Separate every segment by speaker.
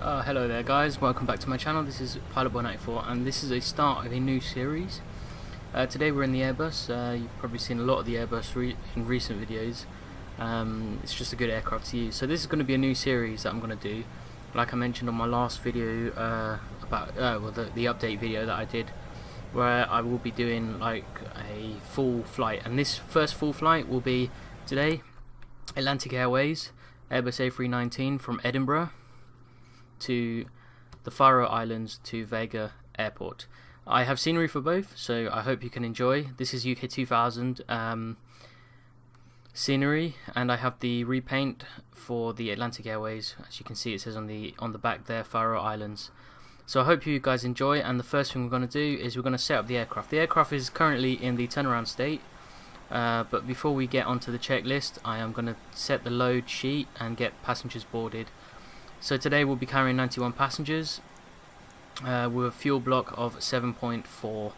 Speaker 1: Hello there guys, welcome back to my channel. This is Pilotboy 94 and this is a start of a new series. Today we're in the Airbus. You've probably seen a lot of the Airbus in recent videos. It's just a good aircraft to use. So this is going to be a new series that I'm going to do. Like I mentioned on my last video about the update video that I did, where I will be doing like a full flight, and this first full flight will be today Atlantic Airways Airbus A319 from Edinburgh to the Faroe Islands to Vagar airport. I have scenery for both, so I hope you can enjoy. This is UK 2000 scenery, and I have the repaint for the Atlantic Airways. As you can see, it says on the back there, Faroe Islands. So I hope you guys enjoy, and the first thing we're going to do is we're going to set up the aircraft. The aircraft is currently in the turnaround state, but before we get onto the checklist, I am going to set the load sheet and get passengers boarded. So today we'll be carrying 91 passengers with a fuel block of 7.4.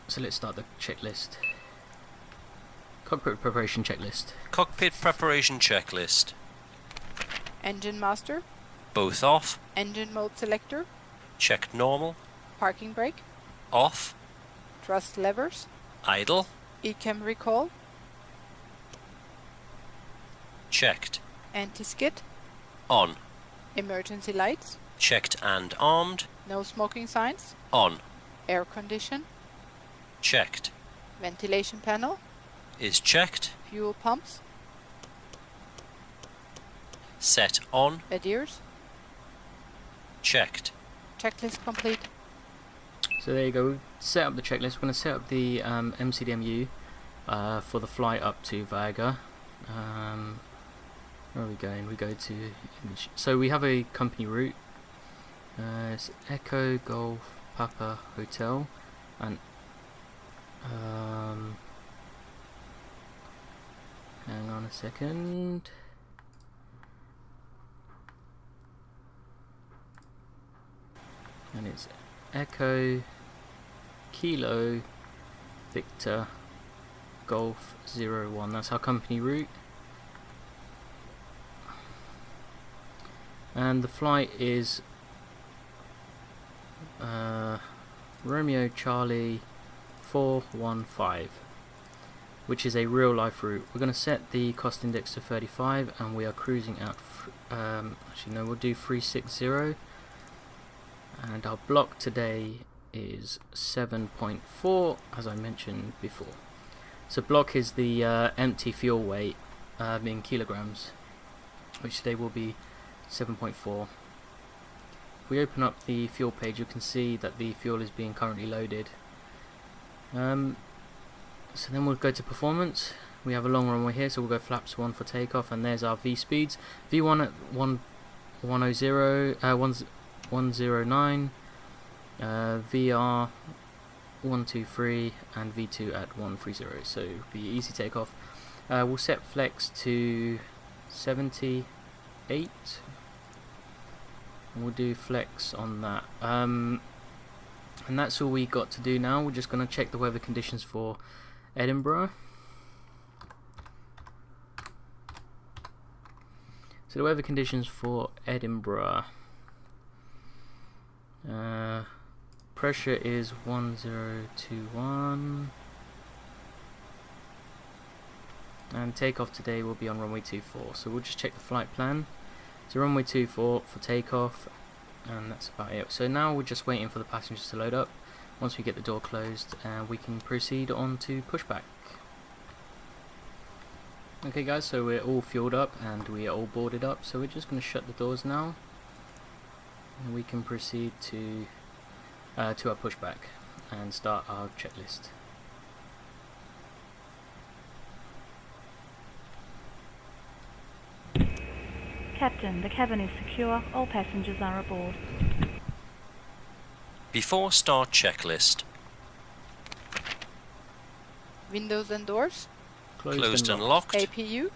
Speaker 1: So let's start the checklist. Cockpit preparation checklist.
Speaker 2: Cockpit preparation checklist.
Speaker 3: Engine master.
Speaker 2: Both off.
Speaker 3: Engine mode selector.
Speaker 2: Checked normal.
Speaker 3: Parking brake.
Speaker 2: Off.
Speaker 3: Thrust levers.
Speaker 2: Idle.
Speaker 3: ECAM recall.
Speaker 2: Checked.
Speaker 3: Anti-skid.
Speaker 2: On.
Speaker 3: Emergency lights.
Speaker 2: Checked and armed.
Speaker 3: No smoking signs.
Speaker 2: On.
Speaker 3: Air condition.
Speaker 2: Checked.
Speaker 3: Ventilation panel.
Speaker 2: Is checked.
Speaker 3: Fuel pumps.
Speaker 2: Set on.
Speaker 3: Adheres.
Speaker 2: Checked.
Speaker 3: Checklist complete.
Speaker 1: So there you go. We've set up the checklist. We're going to set up the MCDMU for the flight up to Vagar. Where are we going? We go to image. So we have a company route. It's Echo Golf Papa Hotel, and hang on a second. And it's Echo Kilo Victor Golf 01. That's our company route. And the flight is Romeo Charlie 415, which is a real life route. We're going to set the cost index to 35, and we are cruising at actually no, we'll do 360, and our block today is 7.4, as I mentioned before. So block is the empty fuel weight in kilograms, which today will be 7.4. If we open up the fuel page, you can see that the fuel is being currently loaded. So then we'll go to performance. We have a long runway here, so we'll go flaps 1 for takeoff, and there's our V speeds. V1 at 109, VR 123, and V2 at 130. So it'll be easy takeoff. We'll set flex to 78. We'll do flex on that, and that's all we got to do now. We're just going to check the weather conditions for Edinburgh. So the weather conditions for Edinburgh, pressure is 1021, and takeoff today will be on runway 24. So we'll just check the flight plan. So runway 24 for takeoff, and that's about it. So now we're just waiting for the passengers to load up. Once we get the door closed, we can proceed on to pushback. Okay guys, so we're all fueled up and we are all boarded up, so we're just going to shut the doors now, and we can proceed to our pushback and start our checklist.
Speaker 4: Captain, the cabin is secure. All passengers are aboard.
Speaker 2: Before start checklist.
Speaker 3: Windows and doors.
Speaker 2: Closed and locked.
Speaker 3: APU.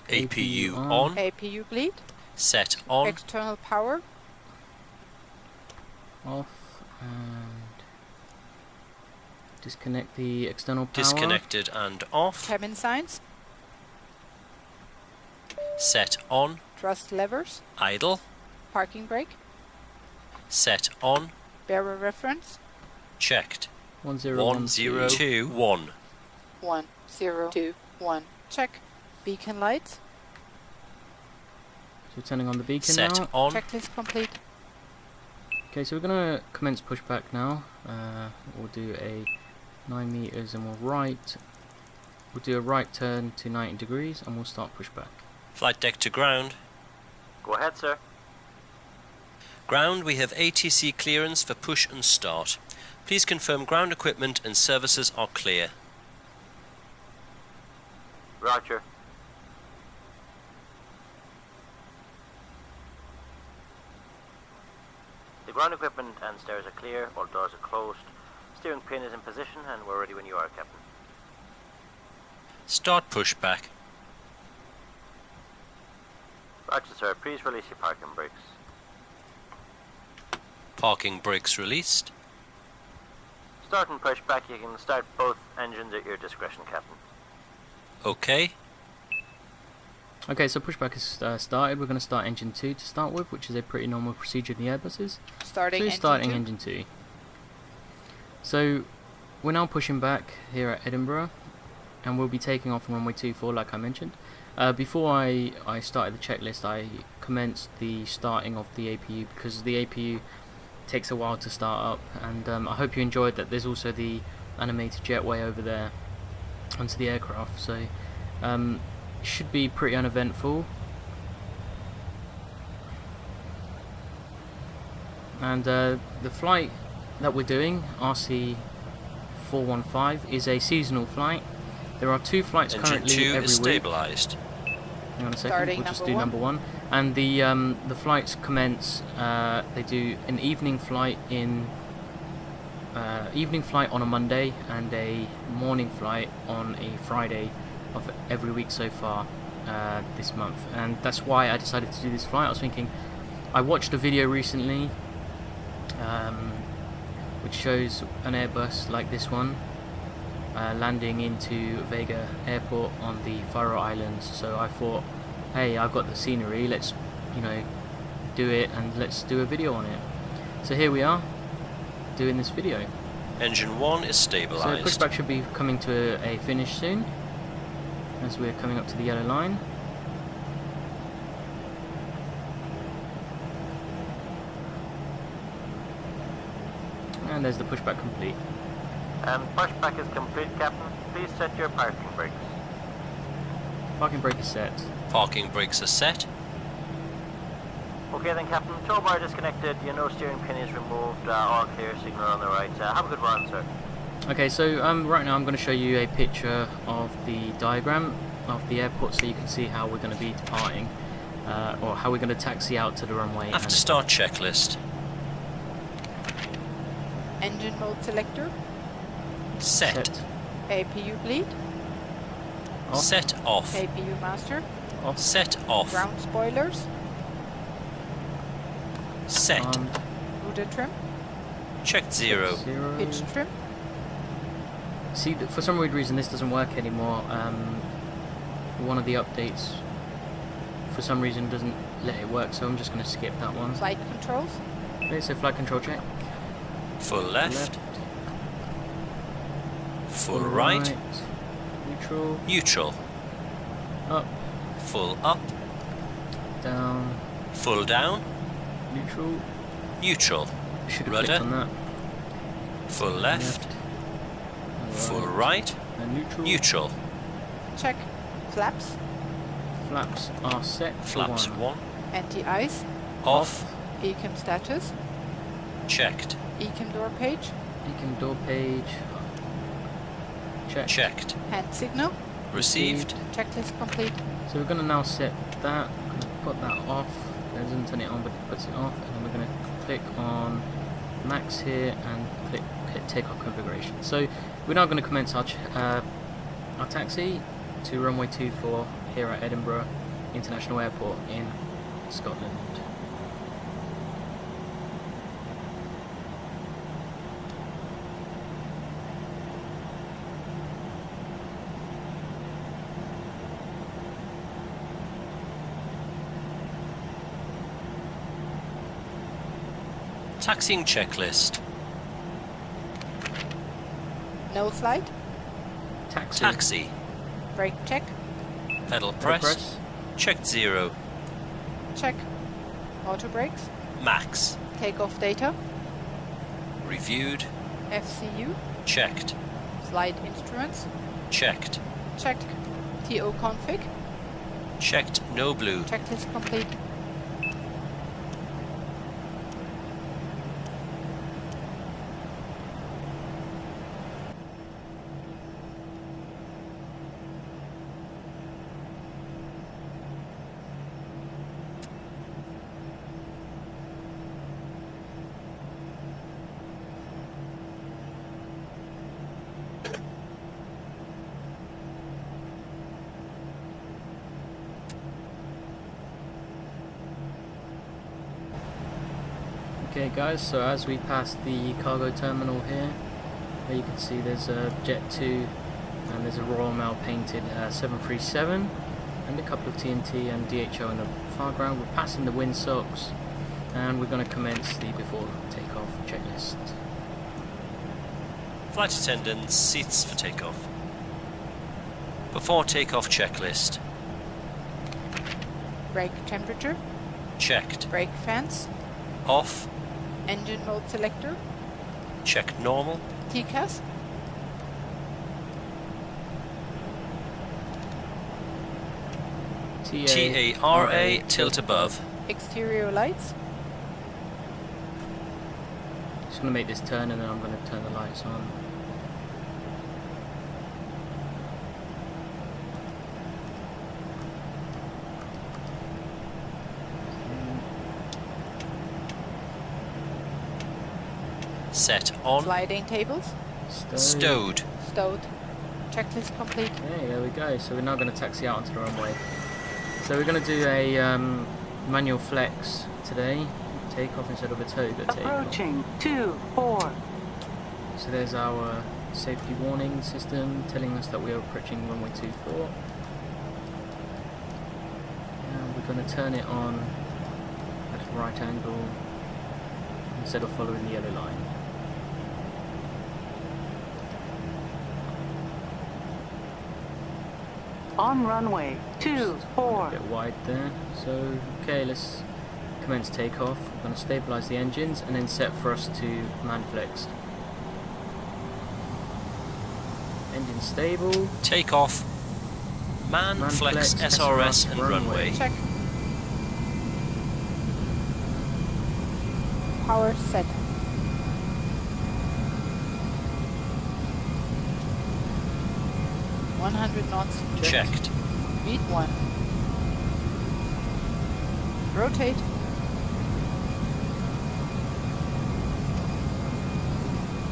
Speaker 2: APU on.
Speaker 3: APU bleed.
Speaker 2: Set on.
Speaker 3: External power.
Speaker 1: Off, and disconnect the external power.
Speaker 2: Disconnected and off.
Speaker 3: Cabin signs.
Speaker 2: Set on.
Speaker 3: Thrust levers.
Speaker 2: Idle.
Speaker 3: Parking brake.
Speaker 2: Set on.
Speaker 3: Bearer reference.
Speaker 2: Checked.
Speaker 1: 1012.
Speaker 2: 1021.
Speaker 3: 1021. Check. Beacon lights.
Speaker 1: So we're turning on the beacon
Speaker 2: Set
Speaker 1: now.
Speaker 2: on.
Speaker 3: Checklist complete.
Speaker 1: Okay, so we're going to commence pushback now. We'll do a 9 meters and we'll do a right turn to 90 degrees and we'll start pushback.
Speaker 2: Flight deck to ground.
Speaker 5: Go ahead, sir.
Speaker 2: Ground, we have ATC clearance for push and start. Please confirm ground equipment and services are clear.
Speaker 5: Roger. The ground equipment and stairs are clear, all doors are closed. Steering pin is in position and we're ready when you are, Captain.
Speaker 2: Start pushback.
Speaker 5: Roger, sir. Please release your parking brakes.
Speaker 2: Parking brakes released.
Speaker 5: Starting pushback, you can start both engines at your discretion, Captain.
Speaker 2: Okay.
Speaker 1: Okay, so pushback is started. We're going to start engine 2 to start with, which is a pretty normal procedure in the Airbuses.
Speaker 3: Starting
Speaker 1: Starting
Speaker 3: engine
Speaker 1: engine 2. So we're now pushing back here at Edinburgh, and we'll be taking off on runway 24 like I mentioned. Before I started the checklist, I commenced the starting of the APU because the APU takes a while to start up, and I hope you enjoyed that. There's also the animated jetway over there onto the aircraft, so it should be pretty uneventful. And the flight that we're doing, RC415, is a seasonal flight. There are 2 flights
Speaker 2: Engine
Speaker 1: currently
Speaker 2: 2
Speaker 1: every
Speaker 2: is
Speaker 1: week.
Speaker 2: stabilized.
Speaker 1: Hang on a second,
Speaker 3: Starting
Speaker 1: we'll just
Speaker 3: number
Speaker 1: do
Speaker 3: one.
Speaker 1: number 1. And the flights commence. They do an evening flight on a Monday and a morning flight on a Friday of every week so far this month. And that's why I decided to do this flight. I was thinking, I watched a video recently which shows an Airbus like this one landing into Vágar airport on the Faroe Islands. So I thought, hey, I've got the scenery, let's do it and let's do a video on it. So here we are doing this video.
Speaker 2: Engine 1 is
Speaker 1: So
Speaker 2: stabilized.
Speaker 1: pushback should be coming to a finish soon as we're coming up to the yellow line. And there's the pushback complete.
Speaker 5: Pushback is complete, Captain. Please set your parking brakes.
Speaker 1: Parking brake is set.
Speaker 2: Parking brakes are set.
Speaker 5: Okay then, Captain. Tow bar disconnected. Your no steering pin is removed. All clear. Signal on the right. Have a good run, sir.
Speaker 1: Okay, so right now I'm going to show you a picture of the diagram of the airport so you can see how we're going to be departing, or how we're going to taxi out to the runway.
Speaker 2: After start checklist.
Speaker 3: Engine mode selector.
Speaker 2: Set.
Speaker 3: APU bleed.
Speaker 1: Off.
Speaker 2: Set off.
Speaker 3: APU master.
Speaker 1: Off.
Speaker 2: Set off.
Speaker 3: Ground spoilers.
Speaker 2: Set.
Speaker 3: Rudder trim.
Speaker 2: Checked 0.
Speaker 3: Pitch trim.
Speaker 1: See, for some weird reason this doesn't work anymore. One of the updates for some reason doesn't let it work, so I'm just going to skip that one.
Speaker 3: Flight controls.
Speaker 1: Okay, so flight control check.
Speaker 2: Full left. Full right.
Speaker 1: Neutral.
Speaker 2: Neutral.
Speaker 1: Up.
Speaker 2: Full up.
Speaker 1: Down.
Speaker 2: Full down.
Speaker 1: Neutral.
Speaker 2: Neutral.
Speaker 1: Should have
Speaker 2: Rudder.
Speaker 1: clicked on that.
Speaker 2: Full left. Full right.
Speaker 1: And neutral.
Speaker 2: Neutral.
Speaker 3: Check. Flaps.
Speaker 1: Flaps are set for
Speaker 2: Flaps 1.
Speaker 3: Anti-ice.
Speaker 2: Off.
Speaker 3: ECAM status.
Speaker 2: Checked.
Speaker 3: ECAM door page.
Speaker 1: Beacon door page. Check.
Speaker 2: Checked.
Speaker 3: Hand signal.
Speaker 2: Received.
Speaker 3: Checklist complete.
Speaker 1: So we're going to now set that. I'm going to put that off. It doesn't turn it on, but it puts it off. And then we're going to click on max here and click takeoff configuration. So we're now going to commence our taxi to runway 24 here at Edinburgh International Airport in Scotland.
Speaker 2: Taxiing checklist.
Speaker 3: No flight.
Speaker 1: Taxi.
Speaker 2: Taxi.
Speaker 3: Brake check.
Speaker 2: Pedal
Speaker 1: No
Speaker 2: press. Checked 0.
Speaker 3: Check. Auto brakes.
Speaker 2: Max.
Speaker 3: Takeoff data.
Speaker 2: Reviewed.
Speaker 3: FCU.
Speaker 2: Checked.
Speaker 3: Flight instruments.
Speaker 2: Checked.
Speaker 3: Checked. TO config.
Speaker 2: Checked no blue.
Speaker 3: Checklist complete.
Speaker 1: Okay guys, so as we pass the cargo terminal here, where you can see there's a Jet 2 and there's a Royal Mail painted 737 and a couple of TNT and DHO in the foreground. We're passing the windsocks and we're going to commence the before takeoff checklist.
Speaker 2: Flight attendants, seats for takeoff. Before takeoff checklist.
Speaker 3: Brake temperature.
Speaker 2: Checked.
Speaker 3: Brake fans.
Speaker 2: Off.
Speaker 3: Engine mode selector.
Speaker 2: Checked normal.
Speaker 3: TCAS.
Speaker 2: TARA tilt above.
Speaker 3: Exterior lights.
Speaker 1: Just going to make this turn and then I'm going to turn the lights on.
Speaker 2: Set on.
Speaker 3: Sliding tables.
Speaker 2: Stowed.
Speaker 3: Stowed. Checklist complete.
Speaker 1: Okay, there we go. So we're now going to taxi out onto the runway. So we're going to do a manual flex today. Takeoff instead of a toga takeoff.
Speaker 6: Approaching 24.
Speaker 1: So there's our safety warning system telling us that we are approaching runway 24. And we're going to turn it on at a right angle instead of following the yellow line.
Speaker 6: On runway
Speaker 1: A
Speaker 6: 24.
Speaker 1: bit wide there. So okay, let's commence takeoff. We're going to stabilize the engines and then set thrust to man flex. Engine stable.
Speaker 2: Takeoff. Man flex SRS and runway.
Speaker 3: Check. Power set. $100 knots.
Speaker 2: Checked.
Speaker 3: Beat 1. Rotate.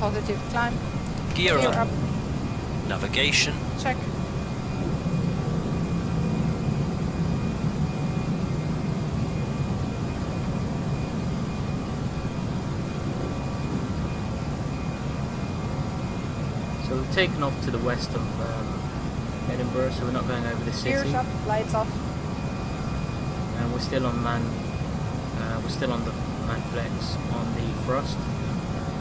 Speaker 3: Positive climb.
Speaker 2: Gear
Speaker 3: Gear
Speaker 2: up.
Speaker 3: up.
Speaker 2: Navigation.
Speaker 3: Check.
Speaker 1: So we've taken off to the west of Edinburgh, so we're not going over the city.
Speaker 3: Gears up. Lights off.
Speaker 1: And we're still on man. We're still on the man flex on the thrust.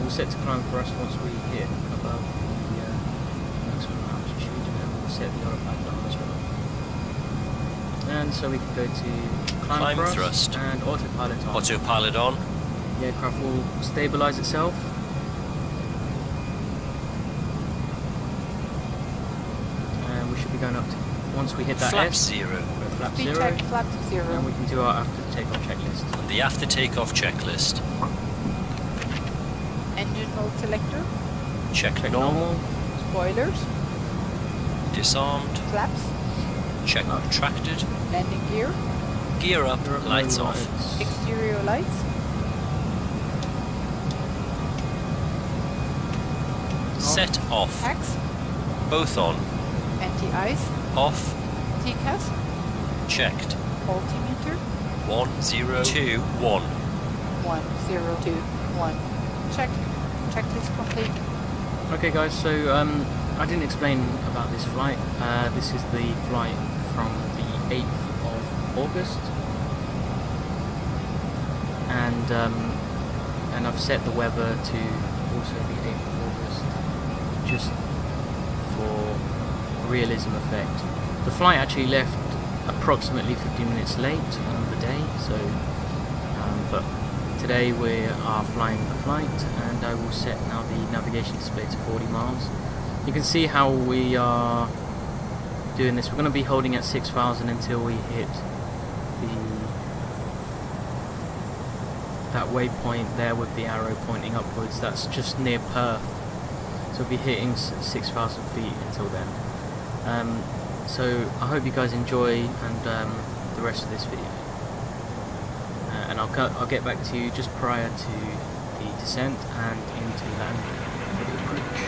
Speaker 1: We'll set to climb thrust once we hit above the maximum altitude, and then we'll set the autopilot on as well. And so we can go to climb thrust and autopilot on.
Speaker 2: Autopilot on.
Speaker 1: The aircraft will stabilize itself. And we should be going up to, once we hit that
Speaker 2: Flap
Speaker 1: S,
Speaker 2: 0.
Speaker 1: we're at flap
Speaker 3: Speed
Speaker 1: 0,
Speaker 3: check. Flap 0.
Speaker 1: and we can do our after takeoff checklist.
Speaker 2: And the after takeoff checklist.
Speaker 3: Engine mode selector.
Speaker 2: Check
Speaker 1: Check
Speaker 2: normal.
Speaker 3: Spoilers.
Speaker 2: Disarmed.
Speaker 3: Flaps.
Speaker 2: Check retracted.
Speaker 3: Landing gear.
Speaker 2: Gear up.
Speaker 1: There are no
Speaker 2: Lights off.
Speaker 1: lights.
Speaker 3: Exterior lights.
Speaker 2: Set off.
Speaker 3: Tax.
Speaker 2: Both on.
Speaker 3: Anti-ice.
Speaker 2: Off.
Speaker 3: TCAS.
Speaker 2: Checked.
Speaker 3: Altimeter.
Speaker 2: 1 0 2 1.
Speaker 3: 1 0 2 1. Check. Checklist complete.
Speaker 1: Okay guys, so I didn't explain about this flight. This is the flight from the 8th of August. And and I've set the weather to also the 8th of August, just for realism effect. The flight actually left approximately 15 minutes late on the day, so but today we are flying the flight, and I will set now the navigation display to 40 miles. You can see how we are doing this. We're going to be holding at 6,000 until we hit that waypoint there with the arrow pointing upwards. That's just near Perth, so we'll be hitting 6,000 feet until then. So I hope you guys enjoy and the rest of this video, and I'll get back to you just prior to the descent and into landing for the approach.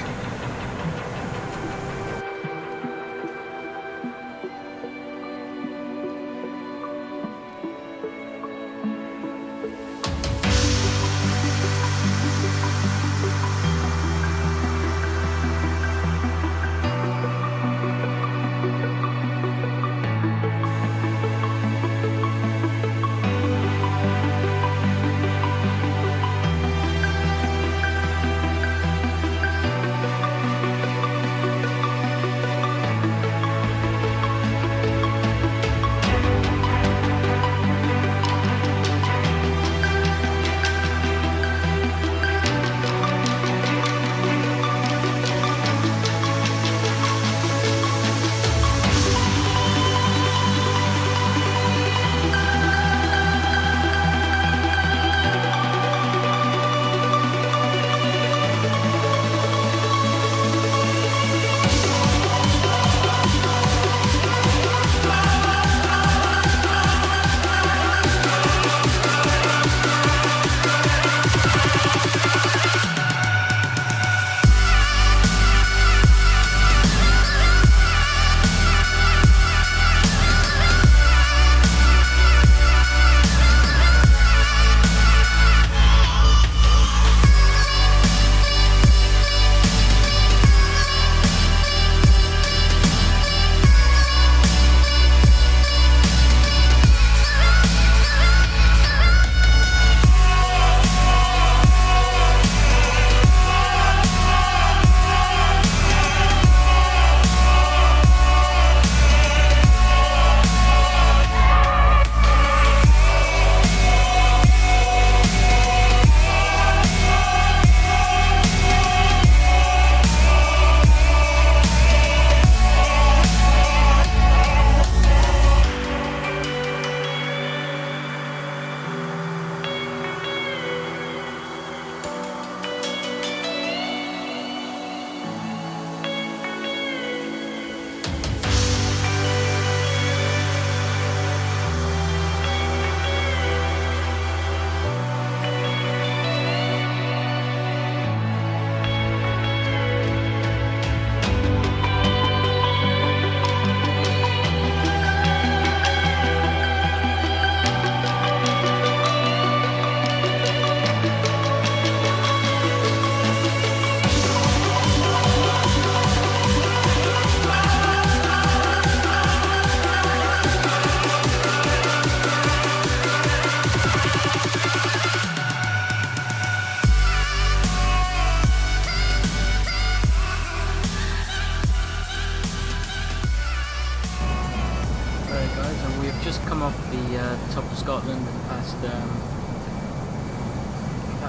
Speaker 1: Top of Scotland and past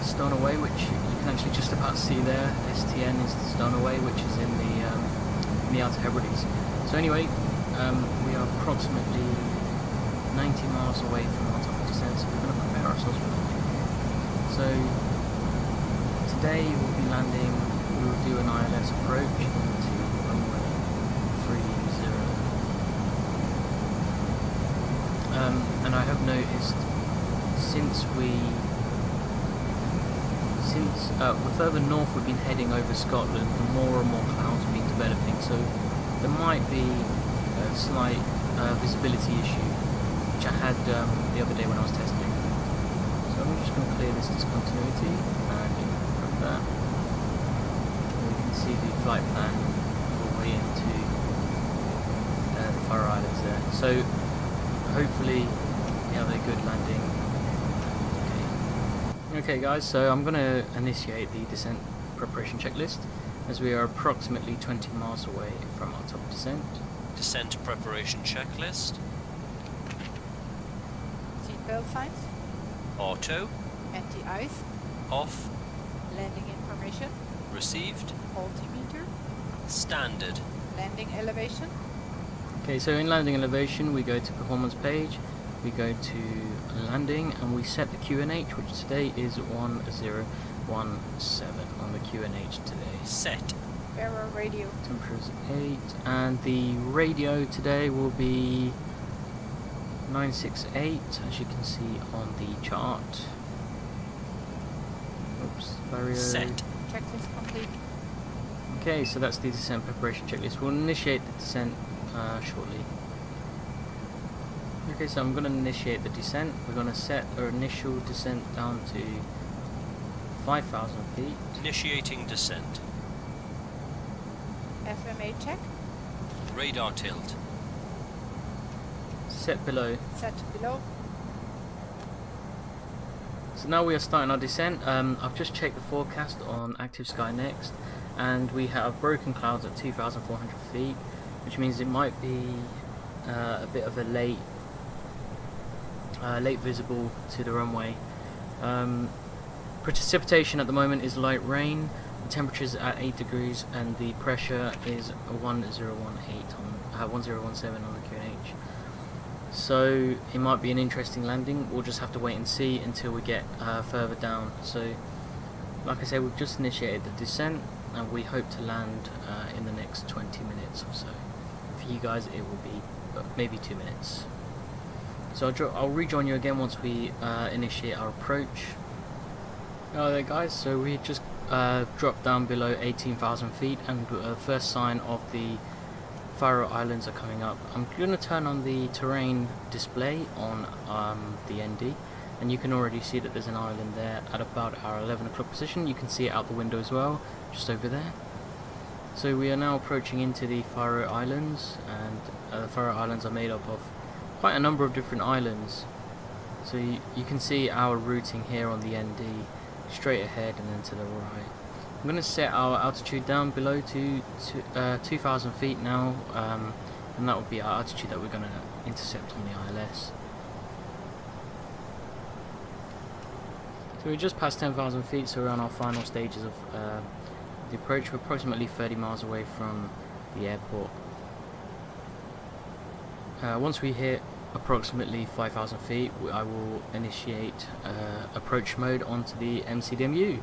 Speaker 1: Stornoway, which you can actually just about see there. STN is Stornoway, which is in the Outer Hebrides. So anyway, we are approximately 90 miles away from our top of descent, so we're going to prepare ourselves for landing. So today we'll be landing. We will do an ILS approach into runway 30. And I have noticed the further north we've been heading over Scotland, the more and more clouds have been developing, so there might be a slight visibility issue, which I had the other day when I was testing. So I'm just going to clear this discontinuity and from that we can see the flight plan all the way into the Faroe Islands there. So hopefully we have a good landing. Okay. Okay guys, so I'm going to initiate the descent preparation checklist as we are approximately 20 miles away from our top descent.
Speaker 2: Descent preparation checklist.
Speaker 3: Seatbelt signs.
Speaker 2: Auto.
Speaker 3: Anti-ice.
Speaker 2: Off.
Speaker 3: Landing information.
Speaker 2: Received.
Speaker 3: Altimeter.
Speaker 2: Standard.
Speaker 3: Landing elevation.
Speaker 1: Okay, so in landing elevation we go to performance page, we go to landing and we set the QNH, which today is 1017 on the QNH today.
Speaker 2: Set.
Speaker 3: Error radio.
Speaker 1: Temperature is 8 and the radio today will be 968 as you can see on the chart. Oops, barrier.
Speaker 2: Set.
Speaker 3: Checklist complete.
Speaker 1: Okay, so that's the descent preparation checklist. We'll initiate the descent shortly. Okay, so I'm going to initiate the descent. We're going to set our initial descent down to 5,000 feet.
Speaker 2: Initiating descent.
Speaker 3: FMA check.
Speaker 2: Radar tilt.
Speaker 1: Set below.
Speaker 3: Set below.
Speaker 1: So now we are starting our descent. I've just checked the forecast on Active Sky Next, and we have broken clouds at 2,400 feet, which means it might be a bit of a late visible to the runway. Precipitation at the moment is light rain. The temperature is at 8 degrees, and the pressure is 1017 on the QNH. So it might be an interesting landing. We'll just have to wait and see until we get further down. So, like I said, we've just initiated the descent, and we hope to land in the next 20 minutes or so. For you guys, it will be maybe 2 minutes. So I'll rejoin you again once we initiate our approach. There guys, so we just dropped down below 18,000 feet, and the first sign of the Faroe Islands are coming up. I'm going to turn on the terrain display on the ND, and you can already see that there's an island there at about our 11 o'clock position. You can see it out the window as well, just over there. So we are now approaching into the Faroe Islands, and the Faroe Islands are made up of quite a number of different islands. So you can see our routing here on the ND, straight ahead and then to the right. I'm going to set our altitude down below to 2,000 feet now, and that will be our altitude that we're going to intercept on the ILS. So we're just past 10,000 feet, so we're on our final stages of the approach. We're approximately 30 miles away from the airport. Once we hit approximately 5,000 feet, I will initiate approach mode onto the MCDMU.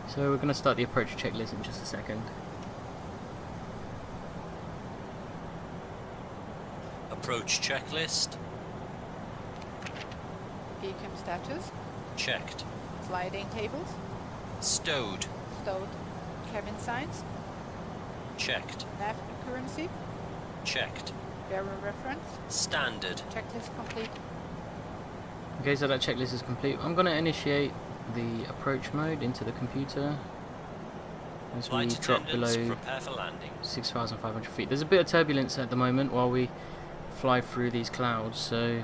Speaker 1: So we're going to start the approach checklist in just a second.
Speaker 2: Approach checklist.
Speaker 3: Beacon status.
Speaker 2: Checked.
Speaker 3: Sliding tables.
Speaker 2: Stowed.
Speaker 3: Stowed. Cabin signs.
Speaker 2: Checked.
Speaker 3: Nav accuracy.
Speaker 2: Checked.
Speaker 3: Bearer reference.
Speaker 2: Standard.
Speaker 3: Checklist complete.
Speaker 1: Okay, so that checklist is complete. I'm going to initiate the approach mode into the computer as we
Speaker 2: Flight
Speaker 1: drop
Speaker 2: attendants,
Speaker 1: below
Speaker 2: prepare for landing.
Speaker 1: 6,500 feet. There's a bit of turbulence at the moment while we fly through these clouds, so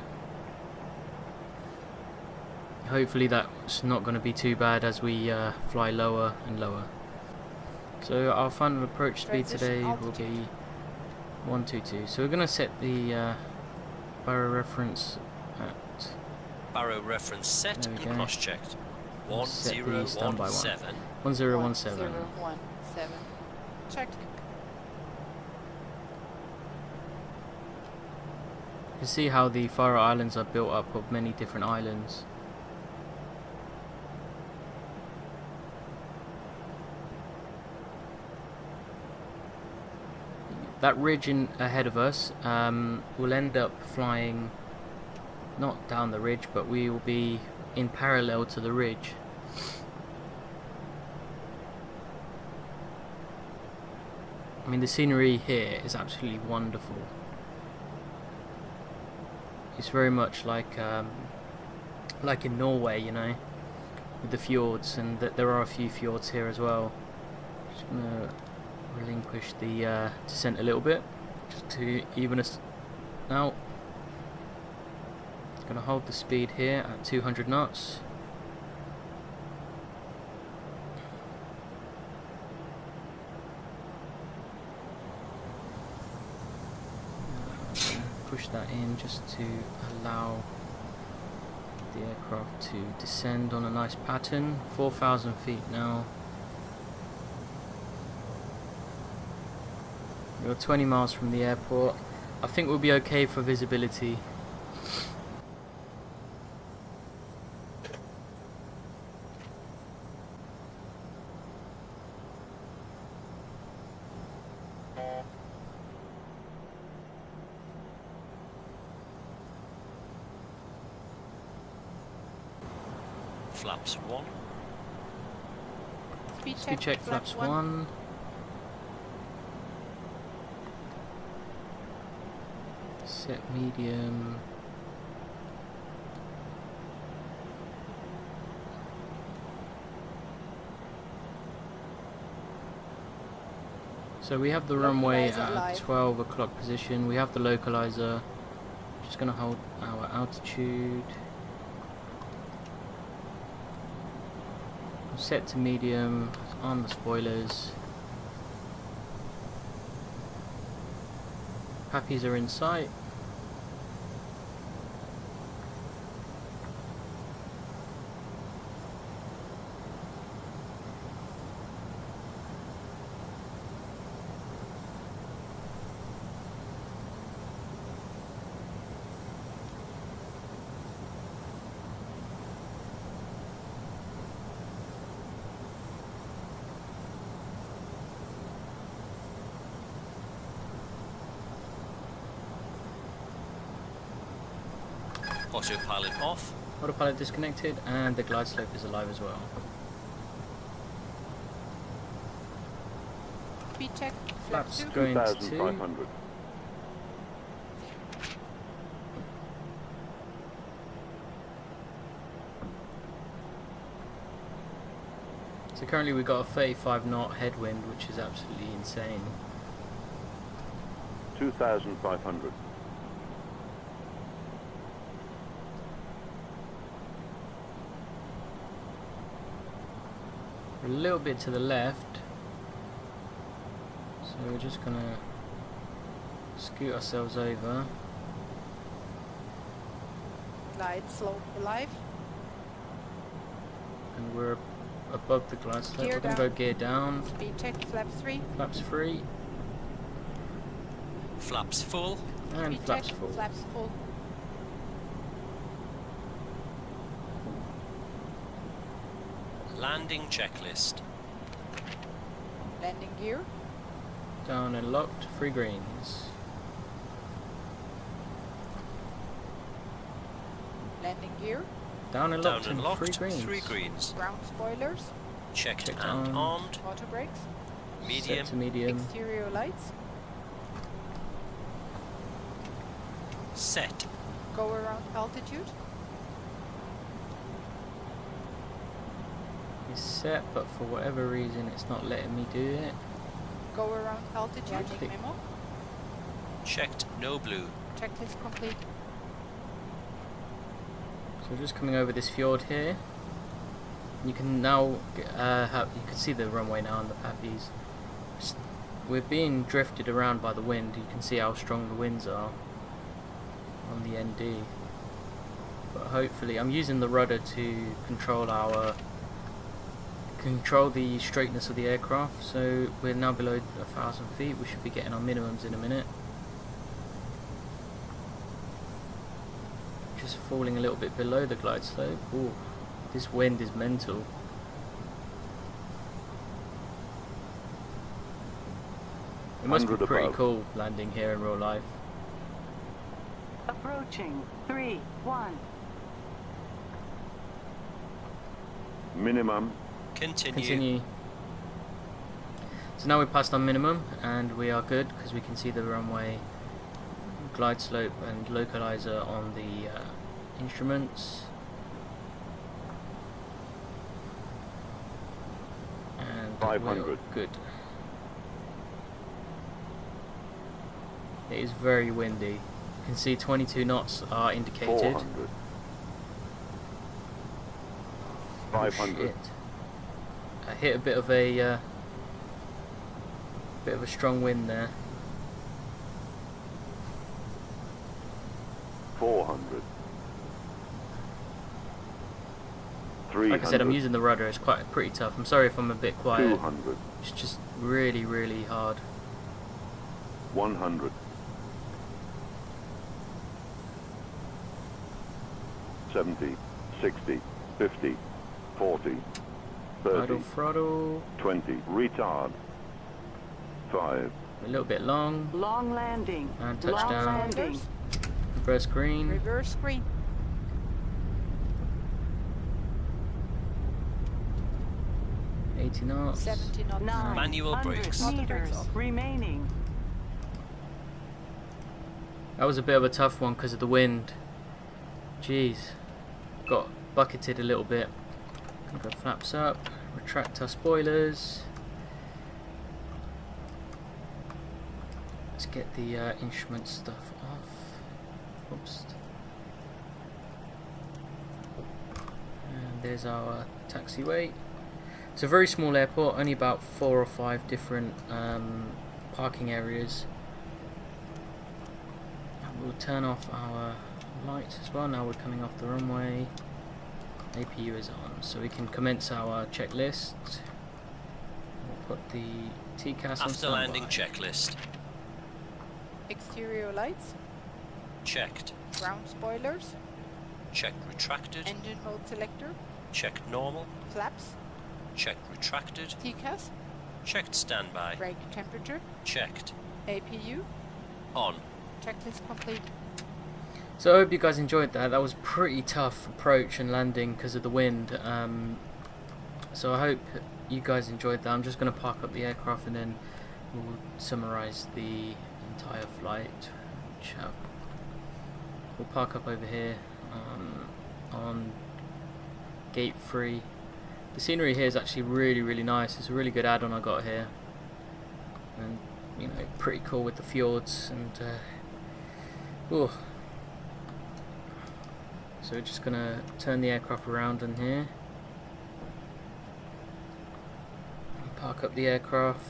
Speaker 1: hopefully that's not going to be too bad as we fly lower and lower. So our final approach speed today will be 122. So we're going to set the barrow reference at...
Speaker 2: Barrow reference set and cross-checked.
Speaker 1: Set the standby
Speaker 2: 1017.
Speaker 1: 1017.
Speaker 3: 1017. Checked.
Speaker 1: You can see how the Faroe Islands are built up of many different islands. That ridge ahead of us will end up flying not down the ridge, but we will be in parallel to the ridge. I mean, the scenery here is absolutely wonderful. It's very much like in Norway, you know, with the fjords, and that there are a few fjords here as well. Just gonna relinquish the descent a little bit, just to even us Now, going to hold the speed here at 200 knots. Push that in just to allow the aircraft to descend on a nice pattern. 4,000 feet now. We're 20 miles from the airport. I think we'll be okay for visibility.
Speaker 2: Flaps 1.
Speaker 1: Speed check flaps 1. Set medium. So we have the runway at 12 o'clock position. We have the localizer. Just going to hold our altitude. Set to medium on the spoilers. Pappies are in sight.
Speaker 2: Autopilot off.
Speaker 1: Autopilot disconnected, and the glide slope is alive as well.
Speaker 3: Speed check.
Speaker 1: Flaps going to 2.
Speaker 7: 2,500.
Speaker 1: So currently we've got a 35 knot headwind, which is absolutely insane.
Speaker 7: 2,500.
Speaker 1: We're a little bit to the left, so we're just gonna scoot ourselves over.
Speaker 3: Glide slope alive.
Speaker 1: And we're above the glide slope.
Speaker 3: Gear
Speaker 1: We're gonna
Speaker 3: down.
Speaker 1: go gear down.
Speaker 3: Speed check flaps 3.
Speaker 1: Flaps free
Speaker 2: Flaps full.
Speaker 1: and
Speaker 3: Speed
Speaker 1: flaps
Speaker 3: check
Speaker 1: full.
Speaker 3: flaps full.
Speaker 2: Landing checklist.
Speaker 3: Landing gear.
Speaker 1: Down and locked. 3 greens.
Speaker 3: Landing gear.
Speaker 1: Down and locked
Speaker 2: Down and
Speaker 1: and
Speaker 2: locked.
Speaker 1: 3 greens.
Speaker 2: 3 greens.
Speaker 3: Ground spoilers.
Speaker 2: Checked
Speaker 1: Checked
Speaker 2: and
Speaker 1: armed.
Speaker 2: armed.
Speaker 3: Auto brakes.
Speaker 2: Medium.
Speaker 1: Set to medium.
Speaker 3: Exterior lights.
Speaker 2: Set.
Speaker 3: Go around altitude.
Speaker 1: It's set, but for whatever reason it's not letting me do it.
Speaker 3: Go around altitude. Landing
Speaker 1: Click.
Speaker 3: memo.
Speaker 2: Checked no blue.
Speaker 3: Checklist complete.
Speaker 1: So we're just coming over this fjord here. You can now you can see the runway now on the Pappies. We're being drifted around by the wind. You can see how strong the winds are on the ND. But hopefully, I'm using the rudder to control the straightness of the aircraft. So we're now below 1,000 feet. We should be getting our minimums in a minute. Just falling a little bit below the glide slope. Ooh, this wind is mental. It must be
Speaker 7: 100
Speaker 1: pretty
Speaker 7: above.
Speaker 1: cool landing here in real life.
Speaker 6: Approaching. 3, 1.
Speaker 7: Minimum.
Speaker 1: Continue. So now we've passed our minimum and we are good because we can see the runway, glide slope and localizer on the instruments. And
Speaker 7: 500.
Speaker 1: we're good. It is very windy. You can see 22 knots are indicated.
Speaker 7: 400. 500.
Speaker 1: Shit. I hit a bit of a strong wind there.
Speaker 7: 400. 300.
Speaker 1: Like I said, I'm using the rudder. It's pretty tough. I'm sorry if I'm a bit quiet.
Speaker 7: 200.
Speaker 1: It's just really, really hard.
Speaker 7: 100. 70, 60, 50, 40, 30,
Speaker 1: Idle throttle.
Speaker 7: 20, retard, 5,
Speaker 1: A little bit long.
Speaker 6: Long landing.
Speaker 1: And
Speaker 6: Long
Speaker 1: touchdown.
Speaker 6: landing.
Speaker 1: Reverse green.
Speaker 3: Reverse green.
Speaker 1: knots.
Speaker 3: 70 knots.
Speaker 6: 900
Speaker 2: Manual brakes.
Speaker 6: meters remaining.
Speaker 1: That was a bit of a tough one because of the wind. Jeez. Got bucketed a little bit. Gonna go flaps up. Retract our spoilers. Let's get the instrument stuff off. Oops. And there's our taxiway. It's a very small airport, only about 4 or 5 different parking areas. And we'll turn off our lights as well. Now we're coming off the runway. APU is on, so we can commence our checklist. We'll put the TCAS on
Speaker 2: After landing
Speaker 1: standby.
Speaker 2: checklist.
Speaker 3: Exterior lights.
Speaker 2: Checked.
Speaker 3: Ground spoilers.
Speaker 2: Checked retracted.
Speaker 3: Engine mode selector.
Speaker 2: Checked normal.
Speaker 3: Flaps.
Speaker 2: Checked retracted.
Speaker 3: TCAS.
Speaker 2: Checked standby.
Speaker 3: Brake temperature.
Speaker 2: Checked.
Speaker 3: APU.
Speaker 2: On.
Speaker 3: Checklist complete.
Speaker 1: So I hope you guys enjoyed that. That was pretty tough approach and landing because of the wind. So I hope you guys enjoyed that. I'm just going to park up the aircraft and then we'll summarize the entire flight. Which, we'll park up over here on gate 3. The scenery here is actually really, really nice. It's a really good add-on I got here, and you know, pretty cool with the fjords and. So we're just gonna turn the aircraft around in here, and park up the aircraft.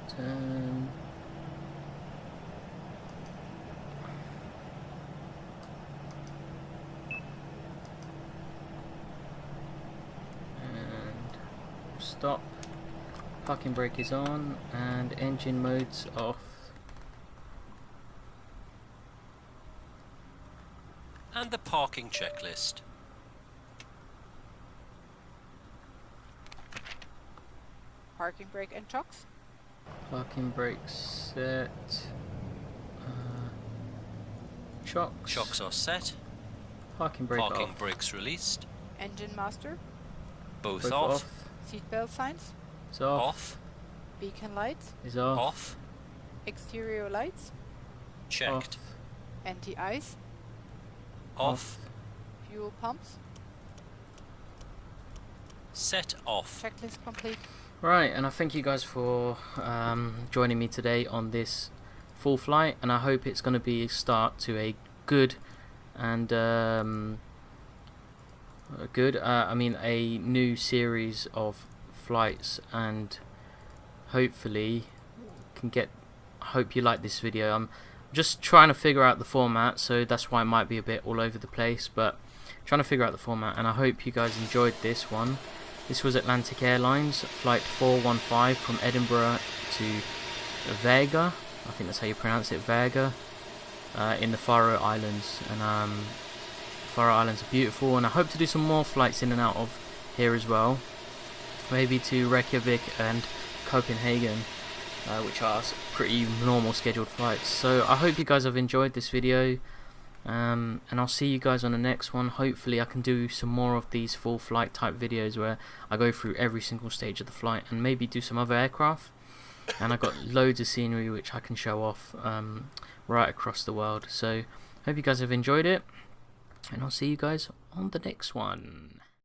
Speaker 1: Turn. Stop. Parking brake is on and engine mode's off.
Speaker 2: And the parking checklist.
Speaker 3: Parking brake and chocks.
Speaker 1: Parking brake set. Chocks.
Speaker 2: Chocks are set.
Speaker 1: Parking brake
Speaker 2: Parking
Speaker 1: off.
Speaker 2: brakes released.
Speaker 3: Engine master.
Speaker 2: Both,
Speaker 1: Both
Speaker 2: off.
Speaker 1: off.
Speaker 3: Seatbelt signs.
Speaker 1: It's off.
Speaker 2: Off.
Speaker 3: Beacon lights.
Speaker 1: Is off.
Speaker 2: Off.
Speaker 3: Exterior lights.
Speaker 2: Checked.
Speaker 3: Anti-ice.
Speaker 2: Off.
Speaker 3: Fuel pumps.
Speaker 2: Set off.
Speaker 3: Checklist complete.
Speaker 1: Right, and I thank you guys for joining me today on this full flight, and I hope it's going to be a start to a good and a new series of flights, and hopefully I hope you like this video. I'm just trying to figure out the format, so that's why it might be a bit all over the place, but trying to figure out the format, and I hope you guys enjoyed this one. This was Atlantic Airlines flight 415 from Edinburgh to Vágar, I think that's how you pronounce it, Vágar, in the Faroe Islands. And Faroe Islands are beautiful, and I hope to do some more flights in and out of here as well, maybe to Reykjavik and Copenhagen, which are pretty normal scheduled flights. So I hope you guys have enjoyed this video, and I'll see you guys on the next one. Hopefully I can do some more of these full flight type videos where I go through every single stage of the flight and maybe do some other aircraft. And I've got loads of scenery which I can show off right across the world. So hope you guys have enjoyed it, and I'll see you guys on the next one.